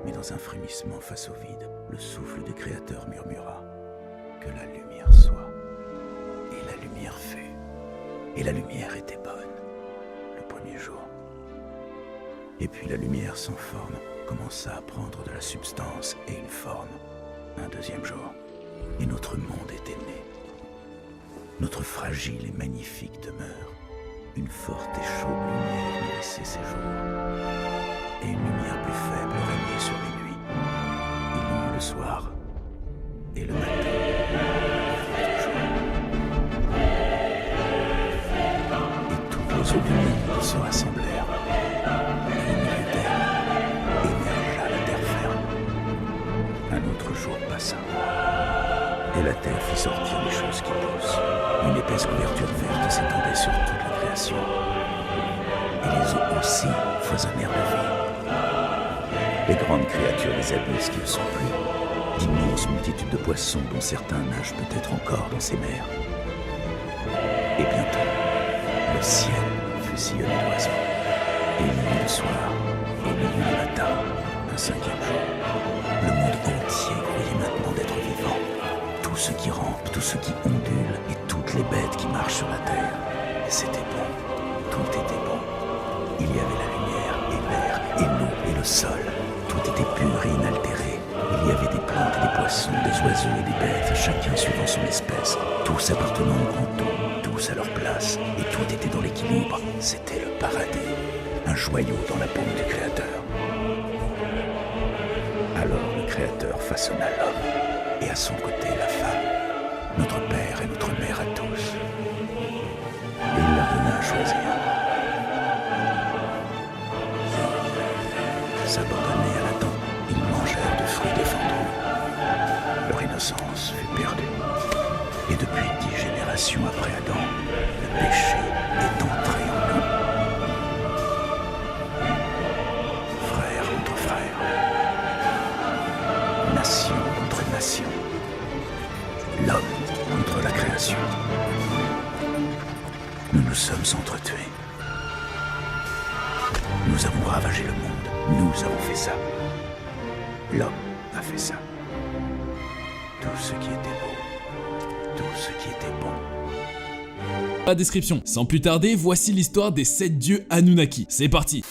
Mais dans un frémissement face au vide, le souffle du Créateur murmura que la lumière soit. Et la lumière fut. Et la lumière était bonne, le premier jour. Et puis la lumière sans forme commença à prendre de la substance et une forme, un deuxième jour. Et notre monde était né. Notre fragile et magnifique demeure, une forte et chaude lumière nourrissait ses jours. Et une lumière plus faible régnait sur les nuits. Il y eut le soir et le matin. Et toutes les eaux du monde se rassemblèrent. Et au milieu d'elles émergea la terre ferme. Un autre jour passa. Et la terre fit sortir les choses qui poussent. Une épaisse couverture verte s'étendait sur toute la création. Et les eaux aussi foisonnèrent de vie. Les grandes créatures des abysses qui ne sont plus, d'immenses multitudes de poissons dont certains nagent peut-être encore dans ces mers. Et bientôt, le ciel fut sillonné d'oiseaux. Et il y eut le soir, et il y eut le matin, un cinquième jour. Le monde entier croyait maintenant d'être vivant. Tout ce qui rampe, tout ce qui ondule, et toutes les bêtes qui marchent sur la terre. C'était bon, tout était bon. Il y avait la lumière, et l'air, et l'eau, et le sol. Tout était pur et inaltéré. Il y avait des plantes et des poissons, des oiseaux et des bêtes, chacun suivant son espèce, tous appartenant au grand tout, tous à leur place, et tout était dans l'équilibre. C'était le paradis, un joyau dans la paume du Créateur. Alors le Créateur façonna l'homme, et à son côté la femme, notre père et notre mère à tous. Et il leur donna à choisir. S'abandonner à l'Adam, ils mangèrent de fruits défendus. Leur innocence fut perdue. Et depuis 10 générations après Adam, le péché est entré en nous. Frère contre frère, nation contre nation, l'homme contre la création. Nous nous sommes entretués. Nous avons ravagé le monde. Nous avons fait ça. L'homme a fait ça. Tout ce qui était beau. Tout ce qui était bon. La description. Sans plus tarder, voici l'histoire des 7 dieux Anunnaki. C'est parti.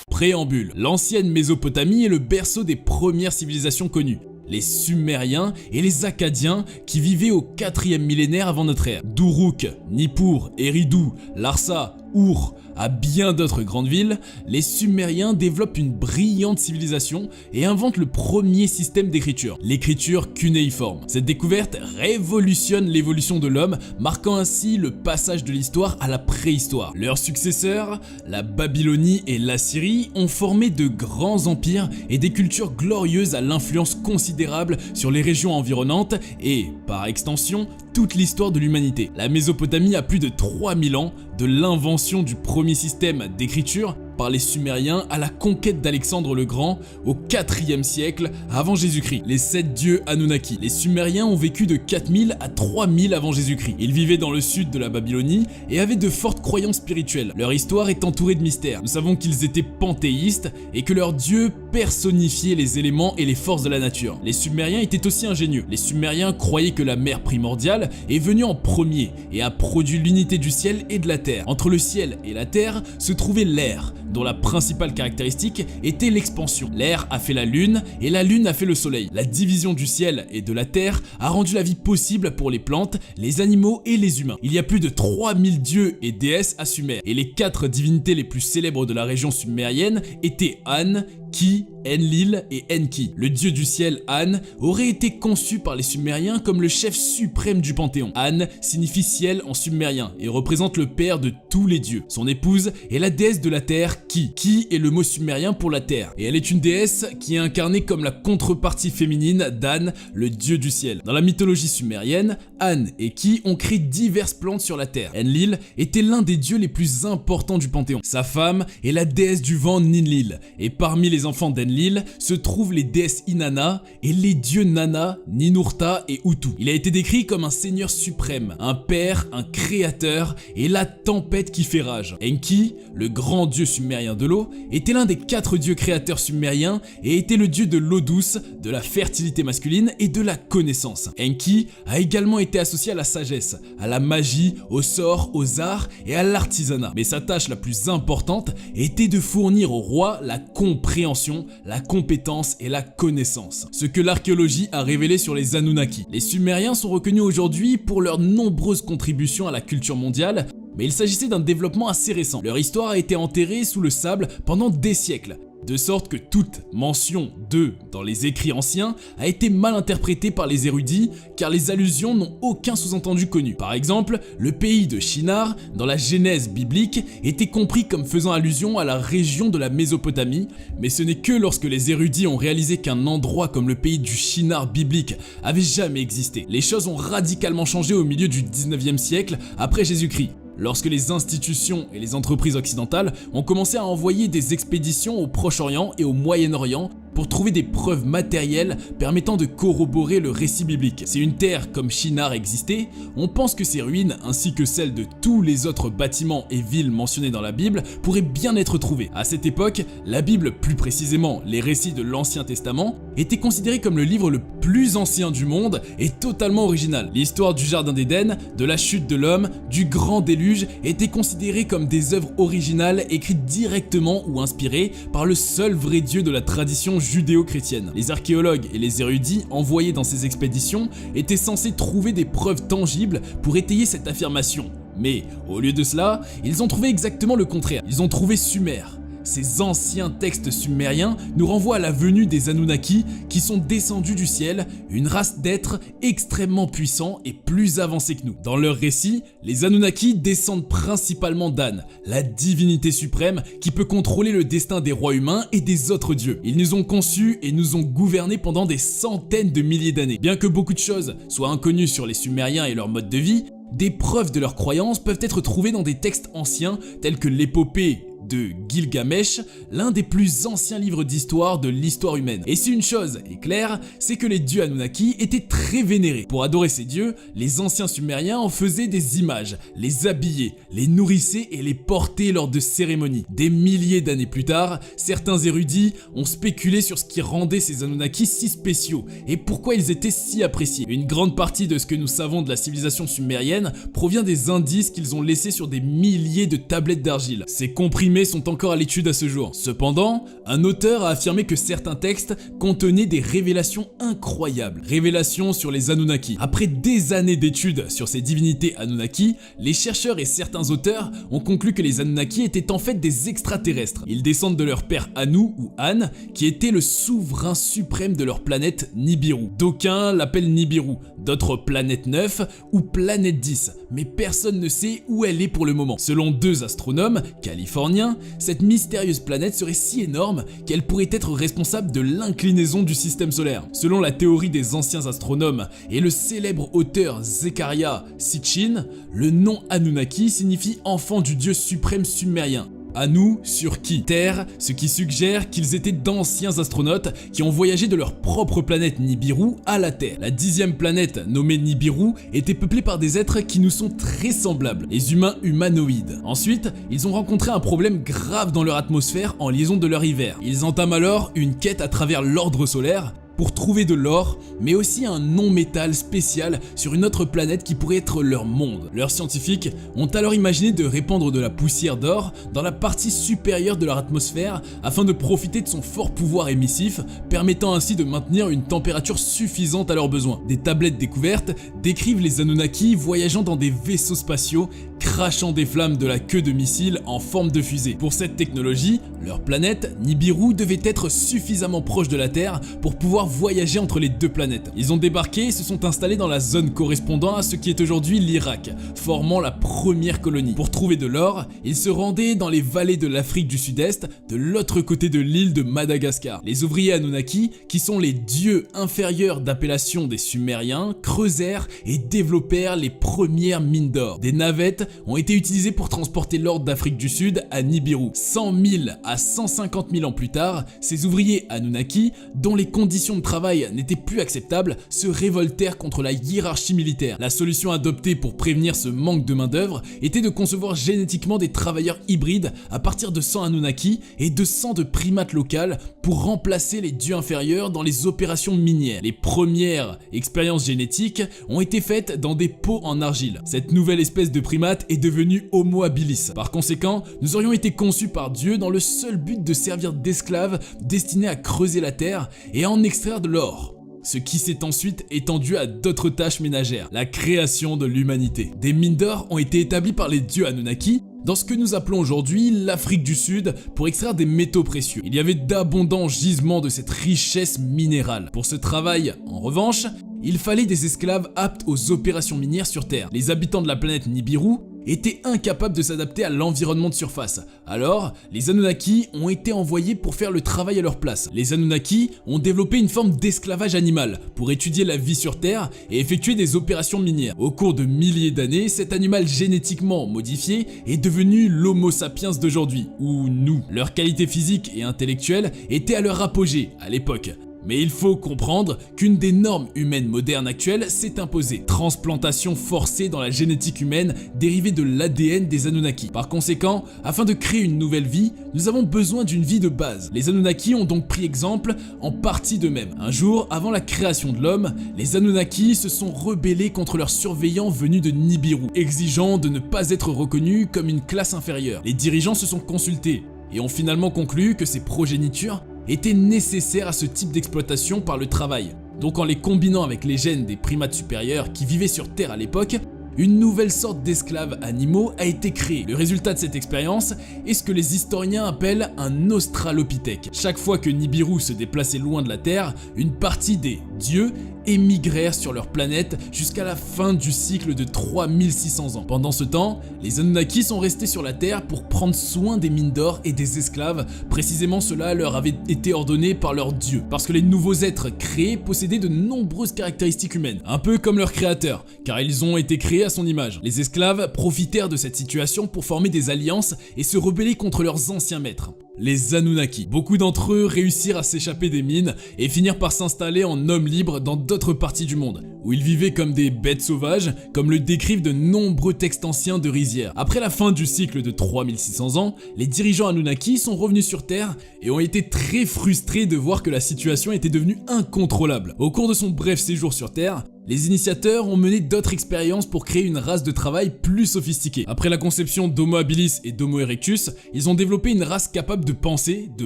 Préambule. L'ancienne Mésopotamie est le berceau des premières civilisations connues. Les Sumériens et les Akkadiens qui vivaient au 4e millénaire avant notre ère. D'Uruk, Nippur, Eridu, Larsa, Ur, à bien d'autres grandes villes, les Sumériens développent une brillante civilisation et inventent le premier système d'écriture, l'écriture cunéiforme. Cette découverte révolutionne l'évolution de l'homme, marquant ainsi le passage de l'histoire à la préhistoire. Leurs successeurs, la Babylonie et l'Assyrie, ont formé de grands empires et des cultures glorieuses à l'influence considérable sur les régions environnantes et, par extension, toute l'histoire de l'humanité. La Mésopotamie a plus de 3000 ans, de l'invention du premier système d'écriture par les Sumériens à la conquête d'Alexandre le Grand au 4e siècle avant Jésus-Christ. Les 7 dieux Anunnaki. Les Sumériens ont vécu de 4000 à 3000 avant Jésus-Christ. Ils vivaient dans le sud de la Babylonie et avaient de fortes croyances spirituelles. Leur histoire est entourée de mystères. Nous savons qu'ils étaient panthéistes et que leurs dieux personnifiaient les éléments et les forces de la nature. Les Sumériens étaient aussi ingénieux. Les Sumériens croyaient que la mer primordiale est venue en premier et a produit l'unité du ciel et de la terre. Entre le ciel et la terre se trouvait l'air, dont la principale caractéristique était l'expansion. L'air a fait la lune et la lune a fait le soleil. La division du ciel et de la terre a rendu la vie possible pour les plantes, les animaux et les humains. Il y a plus de 3000 dieux et déesses à Sumer et les 4 divinités les plus célèbres de la région sumérienne étaient An, Ki, Enlil et Enki. Le dieu du ciel, An, aurait été conçu par les Sumériens comme le chef suprême du panthéon. An signifie ciel en sumérien et représente le père de tous les dieux. Son épouse est la déesse de la terre, Ki. Ki est le mot sumérien pour la terre et elle est une déesse qui est incarnée comme la contrepartie féminine d'An, le dieu du ciel. Dans la mythologie sumérienne, An et Ki ont créé diverses plantes sur la terre. Enlil était l'un des dieux les plus importants du panthéon. Sa femme est la déesse du vent Ninlil et parmi les les enfants d'Enlil se trouvent les déesses Inanna et les dieux Nana, Ninurta et Utu. Il a été décrit comme un seigneur suprême, un père, un créateur et la tempête qui fait rage. Enki, le grand dieu sumérien de l'eau, était l'un des 4 dieux créateurs sumériens et était le dieu de l'eau douce, de la fertilité masculine et de la connaissance. Enki a également été associé à la sagesse, à la magie, aux sorts, aux arts et à l'artisanat. Mais sa tâche la plus importante était de fournir au roi la compréhension, la compétence et la connaissance. Ce que l'archéologie a révélé sur les Anunnaki. Les Sumériens sont reconnus aujourd'hui pour leurs nombreuses contributions à la culture mondiale, mais il s'agissait d'un développement assez récent. Leur histoire a été enterrée sous le sable pendant des siècles, de sorte que toute mention d'eux dans les écrits anciens a été mal interprétée par les érudits car les allusions n'ont aucun sous-entendu connu. Par exemple, le pays de Shinar, dans la Genèse biblique, était compris comme faisant allusion à la région de la Mésopotamie, mais ce n'est que lorsque les érudits ont réalisé qu'un endroit comme le pays du Shinar biblique avait jamais existé. Les choses ont radicalement changé au milieu du 19e siècle après Jésus-Christ, lorsque les institutions et les entreprises occidentales ont commencé à envoyer des expéditions au Proche-Orient et au Moyen-Orient pour trouver des preuves matérielles permettant de corroborer le récit biblique. Si une terre comme Shinar existait, on pense que ses ruines ainsi que celles de tous les autres bâtiments et villes mentionnés dans la Bible pourraient bien être trouvées. À cette époque, la Bible, plus précisément les récits de l'Ancien Testament, était considérée comme le livre le plus ancien du monde et totalement original. L'histoire du Jardin d'Éden, de la chute de l'homme, du grand déluge était considérée comme des œuvres originales écrites directement ou inspirées par le seul vrai Dieu de la tradition judéo-chrétienne. Les archéologues et les érudits envoyés dans ces expéditions étaient censés trouver des preuves tangibles pour étayer cette affirmation. Mais au lieu de cela, ils ont trouvé exactement le contraire. Ils ont trouvé Sumer. Ces anciens textes sumériens nous renvoient à la venue des Anunnaki qui sont descendus du ciel, une race d'êtres extrêmement puissants et plus avancés que nous. Dans leur récit, les Anunnaki descendent principalement d'An, la divinité suprême qui peut contrôler le destin des rois humains et des autres dieux. Ils nous ont conçus et nous ont gouvernés pendant des centaines de milliers d'années. Bien que beaucoup de choses soient inconnues sur les Sumériens et leur mode de vie, des preuves de leurs croyances peuvent être trouvées dans des textes anciens tels que l'épopée de Gilgamesh, l'un des plus anciens livres d'histoire de l'histoire humaine. Et si une chose est claire, c'est que les dieux Anunnaki étaient très vénérés. Pour adorer ces dieux, les anciens Sumériens en faisaient des images, les habillaient, les nourrissaient et les portaient lors de cérémonies. Des milliers d'années plus tard, certains érudits ont spéculé sur ce qui rendait ces Anunnaki si spéciaux et pourquoi ils étaient si appréciés. Une grande partie de ce que nous savons de la civilisation sumérienne provient des indices qu'ils ont laissés sur des milliers de tablettes d'argile. Ces comprimés sont encore à l'étude à ce jour. Cependant, un auteur a affirmé que certains textes contenaient des révélations incroyables. Révélations sur les Anunnaki. Après des années d'études sur ces divinités Anunnaki, les chercheurs et certains auteurs ont conclu que les Anunnaki étaient en fait des extraterrestres. Ils descendent de leur père Anu ou An, qui était le souverain suprême de leur planète Nibiru. D'aucuns l'appellent Nibiru, d'autres planète 9 ou planète 10, mais personne ne sait où elle est pour le moment. Selon 2 astronomes californiens, cette mystérieuse planète serait si énorme qu'elle pourrait être responsable de l'inclinaison du système solaire. Selon la théorie des anciens astronomes et le célèbre auteur Zecharia Sitchin, le nom Anunnaki signifie enfant du dieu suprême sumérien. Anu sur qui Terre, ce qui suggère qu'ils étaient d'anciens astronautes qui ont voyagé de leur propre planète Nibiru à la Terre. La 10e planète, nommée Nibiru, était peuplée par des êtres qui nous sont très semblables, les humains humanoïdes. Ensuite, ils ont rencontré un problème grave dans leur atmosphère en liaison de leur hiver. Ils entament alors une quête à travers l'ordre solaire pour trouver de l'or, mais aussi un non-métal spécial sur une autre planète qui pourrait être leur monde. Leurs scientifiques ont alors imaginé de répandre de la poussière d'or dans la partie supérieure de leur atmosphère afin de profiter de son fort pouvoir émissif, permettant ainsi de maintenir une température suffisante à leurs besoins. Des tablettes découvertes décrivent les Anunnaki voyageant dans des vaisseaux spatiaux, crachant des flammes de la queue de missiles en forme de fusée. Pour cette technologie, leur planète, Nibiru, devait être suffisamment proche de la Terre pour pouvoir voyager entre les deux planètes. Ils ont débarqué et se sont installés dans la zone correspondant à ce qui est aujourd'hui l'Irak, formant la première colonie. Pour trouver de l'or, ils se rendaient dans les vallées de l'Afrique du Sud-Est, de l'autre côté de l'île de Madagascar. Les ouvriers Anunnaki, qui sont les dieux inférieurs d'appellation des Sumériens, creusèrent et développèrent les premières mines d'or. Des navettes ont été utilisées pour transporter l'or d'Afrique du Sud à Nibiru. 100 000 à 150 000 ans plus tard, ces ouvriers Anunnaki, dont les conditions de travail n'étaient plus acceptables, se révoltèrent contre la hiérarchie militaire. La solution adoptée pour prévenir ce manque de main-d'œuvre était de concevoir génétiquement des travailleurs hybrides à partir de sang Anunnaki et de sang de primates locales pour remplacer les dieux inférieurs dans les opérations minières. Les premières expériences génétiques ont été faites dans des pots en argile. Cette nouvelle espèce de primate est devenue Homo habilis. Par conséquent, nous aurions été conçus par Dieu dans le seul but de servir d'esclaves destinés à creuser la terre et à en extraire de l'or. Ce qui s'est ensuite étendu à d'autres tâches ménagères, la création de l'humanité. Des mines d'or ont été établies par les dieux Anunnaki dans ce que nous appelons aujourd'hui l'Afrique du Sud pour extraire des métaux précieux. Il y avait d'abondants gisements de cette richesse minérale. Pour ce travail, en revanche, il fallait des esclaves aptes aux opérations minières sur Terre. Les habitants de la planète Nibiru étaient incapables de s'adapter à l'environnement de surface. Alors, les Anunnaki ont été envoyés pour faire le travail à leur place. Les Anunnaki ont développé une forme d'esclavage animal pour étudier la vie sur Terre et effectuer des opérations minières. Au cours de milliers d'années, cet animal génétiquement modifié est devenu l'Homo sapiens d'aujourd'hui, ou nous. Leur qualité physique et intellectuelle était à leur apogée à l'époque. Mais il faut comprendre qu'une des normes humaines modernes actuelles s'est imposée. Transplantation forcée dans la génétique humaine dérivée de l'ADN des Anunnaki. Par conséquent, afin de créer une nouvelle vie, nous avons besoin d'une vie de base. Les Anunnaki ont donc pris exemple en partie d'eux-mêmes. Un jour, avant la création de l'homme, les Anunnaki se sont rebellés contre leurs surveillants venus de Nibiru, exigeant de ne pas être reconnus comme une classe inférieure. Les dirigeants se sont consultés et ont finalement conclu que ces progénitures étaient nécessaires à ce type d'exploitation par le travail. Donc en les combinant avec les gènes des primates supérieurs qui vivaient sur Terre à l'époque, une nouvelle sorte d'esclaves animaux a été créée. Le résultat de cette expérience est ce que les historiens appellent un australopithèque. Chaque fois que Nibiru se déplaçait loin de la Terre, une partie des dieux émigrèrent sur leur planète jusqu'à la fin du cycle de 3600 ans. Pendant ce temps, les Anunnaki sont restés sur la Terre pour prendre soin des mines d'or et des esclaves. Précisément cela leur avait été ordonné par leurs dieux, parce que les nouveaux êtres créés possédaient de nombreuses caractéristiques humaines, un peu comme leur créateur, car ils ont été créés à son image. Les esclaves profitèrent de cette situation pour former des alliances et se rebeller contre leurs anciens maîtres, les Anunnaki. Beaucoup d'entre eux réussirent à s'échapper des mines et finirent par s'installer en hommes libres dans d'autres parties du monde, où ils vivaient comme des bêtes sauvages, comme le décrivent de nombreux textes anciens de rizières. Après la fin du cycle de 3600 ans, les dirigeants Anunnaki sont revenus sur Terre et ont été très frustrés de voir que la situation était devenue incontrôlable. Au cours de son bref séjour sur Terre, les initiateurs ont mené d'autres expériences pour créer une race de travail plus sophistiquée. Après la conception d'Homo habilis et d'Homo erectus, ils ont développé une race capable de penser, de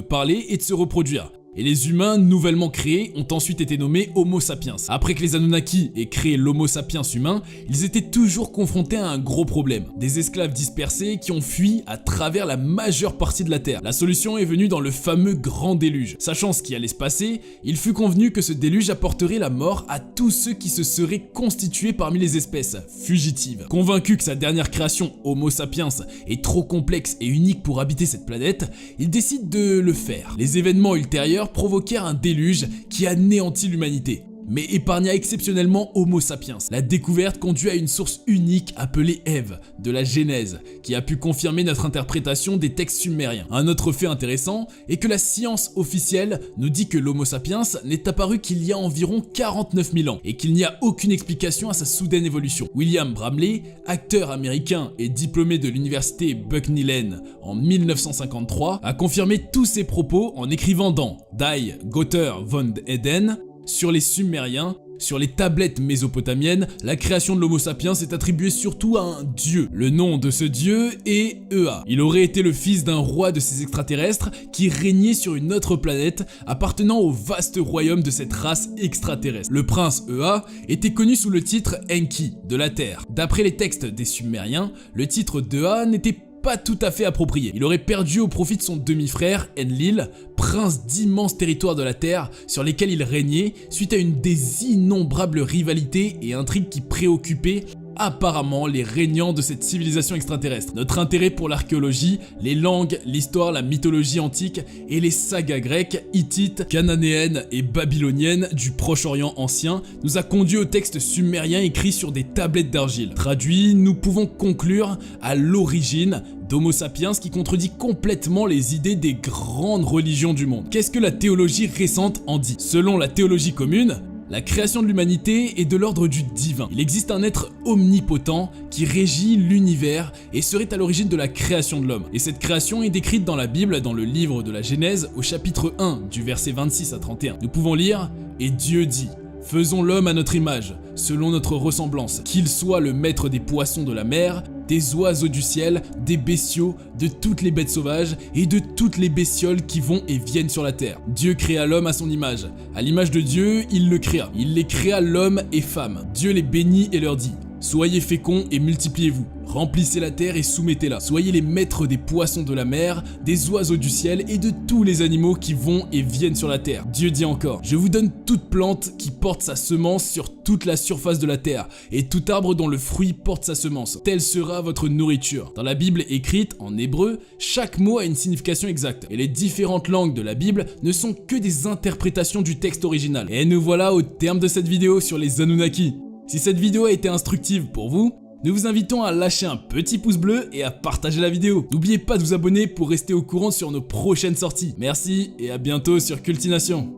parler et de se reproduire. Et les humains nouvellement créés ont ensuite été nommés Homo sapiens. Après que les Anunnaki aient créé l'Homo sapiens humain, ils étaient toujours confrontés à un gros problème. Des esclaves dispersés qui ont fui à travers la majeure partie de la Terre. La solution est venue dans le fameux grand déluge. Sachant ce qui allait se passer, il fut convenu que ce déluge apporterait la mort à tous ceux qui se seraient constitués parmi les espèces fugitives. Convaincu que sa dernière création, Homo sapiens, est trop complexe et unique pour habiter cette planète, il décide de le faire. Les événements ultérieurs provoquèrent un déluge qui anéantit l'humanité, mais épargna exceptionnellement Homo sapiens. La découverte conduit à une source unique appelée Ève, de la Genèse, qui a pu confirmer notre interprétation des textes sumériens. Un autre fait intéressant est que la science officielle nous dit que l'Homo sapiens n'est apparu qu'il y a environ 49 000 ans et qu'il n'y a aucune explication à sa soudaine évolution. William Bramley, acteur américain et diplômé de l'université Bucknell en 1953, a confirmé tous ces propos en écrivant dans Die Götter von Eden sur les Sumériens. Sur les tablettes mésopotamiennes, la création de l'Homo sapiens est attribuée surtout à un dieu. Le nom de ce dieu est Ea. Il aurait été le fils d'un roi de ces extraterrestres qui régnait sur une autre planète appartenant au vaste royaume de cette race extraterrestre. Le prince Ea était connu sous le titre Enki, de la Terre. D'après les textes des Sumériens, le titre d'Ea n'était pas tout à fait approprié. Il aurait perdu au profit de son demi-frère, Enlil, prince d'immenses territoires de la Terre sur lesquels il régnait suite à une des innombrables rivalités et intrigues qui préoccupaient apparemment les régnants de cette civilisation extraterrestre. Notre intérêt pour l'archéologie, les langues, l'histoire, la mythologie antique et les sagas grecques, hittites, cananéennes et babyloniennes du Proche-Orient ancien nous a conduit aux textes sumériens écrits sur des tablettes d'argile. Traduits, nous pouvons conclure à l'origine d'Homo sapiens qui contredit complètement les idées des grandes religions du monde. Qu'est-ce que la théologie récente en dit? Selon la théologie commune, la création de l'humanité est de l'ordre du divin. Il existe un être omnipotent qui régit l'univers et serait à l'origine de la création de l'homme. Et cette création est décrite dans la Bible, dans le livre de la Genèse, au chapitre 1, du verset 26 à 31. Nous pouvons lire « Et Dieu dit, faisons l'homme à notre image, selon notre ressemblance, qu'il soit le maître des poissons de la mer, des oiseaux du ciel, des bestiaux, de toutes les bêtes sauvages et de toutes les bestioles qui vont et viennent sur la terre. Dieu créa l'homme à son image. À l'image de Dieu, il le créa. Il les créa l'homme et femme. Dieu les bénit et leur dit « Soyez féconds et multipliez-vous. Remplissez la terre et soumettez-la. Soyez les maîtres des poissons de la mer, des oiseaux du ciel et de tous les animaux qui vont et viennent sur la terre. » Dieu dit encore « Je vous donne toute plante qui porte sa semence sur toute la surface de la terre, et tout arbre dont le fruit porte sa semence. Telle sera votre nourriture. » Dans la Bible écrite en hébreu, chaque mot a une signification exacte, et les différentes langues de la Bible ne sont que des interprétations du texte original. Et nous voilà au terme de cette vidéo sur les Anunnaki. Si cette vidéo a été instructive pour vous, nous vous invitons à lâcher un petit pouce bleu et à partager la vidéo. N'oubliez pas de vous abonner pour rester au courant sur nos prochaines sorties. Merci et à bientôt sur Cultination.